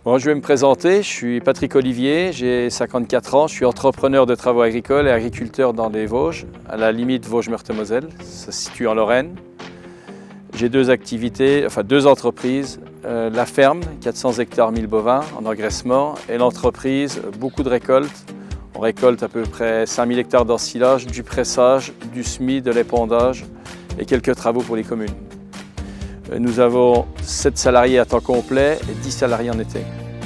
Bon, je vais me présenter, je suis Patrick Olivier, j'ai 54 ans, je suis entrepreneur de travaux agricoles et agriculteur dans les Vosges, à la limite Vosges-Meurthe-et-Moselle, ça se situe en Lorraine. J'ai deux activités, deux entreprises, la ferme, 400 hectares 1000 bovins en engraissement, et l'entreprise, beaucoup de récoltes. On récolte à peu près 5000 hectares d'ensilage, du pressage, du semis, de l'épandage et quelques travaux pour les communes. Nous avons 7 salariés à temps complet et 10 salariés en été.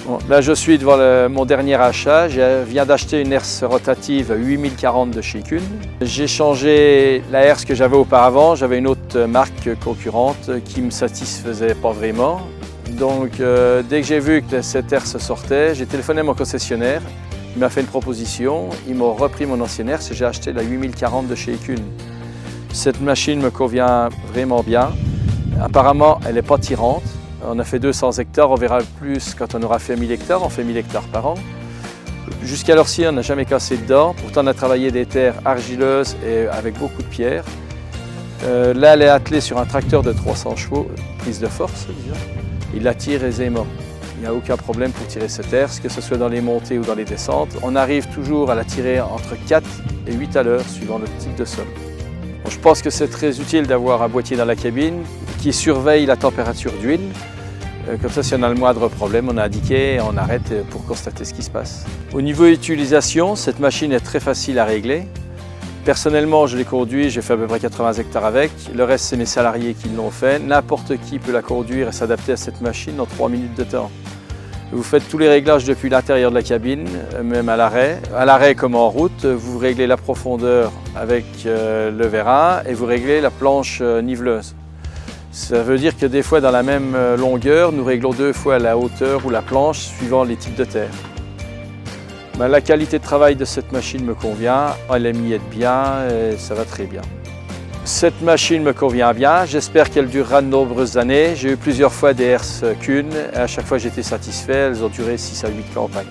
Bon, là, je suis devant mon dernier achat. Je viens d'acheter une herse rotative 8040 de chez Kuhn. J'ai changé la herse que j'avais auparavant. J'avais une autre marque concurrente qui ne me satisfaisait pas vraiment. Donc, dès que j'ai vu que cette herse sortait, j'ai téléphoné à mon concessionnaire. Il m'a fait une proposition. Ils m'ont repris mon ancienne herse et j'ai acheté la 8040 de chez Kuhn. Cette machine me convient vraiment bien. Apparemment, elle n'est pas tirante. On a fait 200 hectares, on verra plus quand on aura fait 1000 hectares. On fait 1000 hectares par an. Jusqu'alors-ci, on n'a jamais cassé dedans. Pourtant, on a travaillé des terres argileuses et avec beaucoup de pierres. Là, elle est attelée sur un tracteur de 300 chevaux, prise de force, disons. Il la tire aisément. Il n'y a aucun problème pour tirer cette herse, que ce soit dans les montées ou dans les descentes. On arrive toujours à la tirer entre 4 et 8 à l'heure, suivant le type de sol. Bon, je pense que c'est très utile d'avoir un boîtier dans la cabine qui surveille la température d'huile. Comme ça, si on a le moindre problème, on a indiqué et on arrête pour constater ce qui se passe. Au niveau utilisation, cette machine est très facile à régler. Personnellement, je l'ai conduit, j'ai fait à peu près 80 hectares avec. Le reste, c'est mes salariés qui l'ont fait. N'importe qui peut la conduire et s'adapter à cette machine en 3 minutes de temps. Vous faites tous les réglages depuis l'intérieur de la cabine, même à l'arrêt. À l'arrêt comme en route, vous réglez la profondeur avec le vérin et vous réglez la planche niveleuse. Ça veut dire que des fois, dans la même longueur, nous réglons 2 fois la hauteur ou la planche suivant les types de terre. La qualité de travail de cette machine me convient, elle est miette bien et ça va très bien. Cette machine me convient bien, j'espère qu'elle durera de nombreuses années. J'ai eu plusieurs fois des herses Kuhn et à chaque fois j'étais satisfait, elles ont duré 6 à 8 campagnes.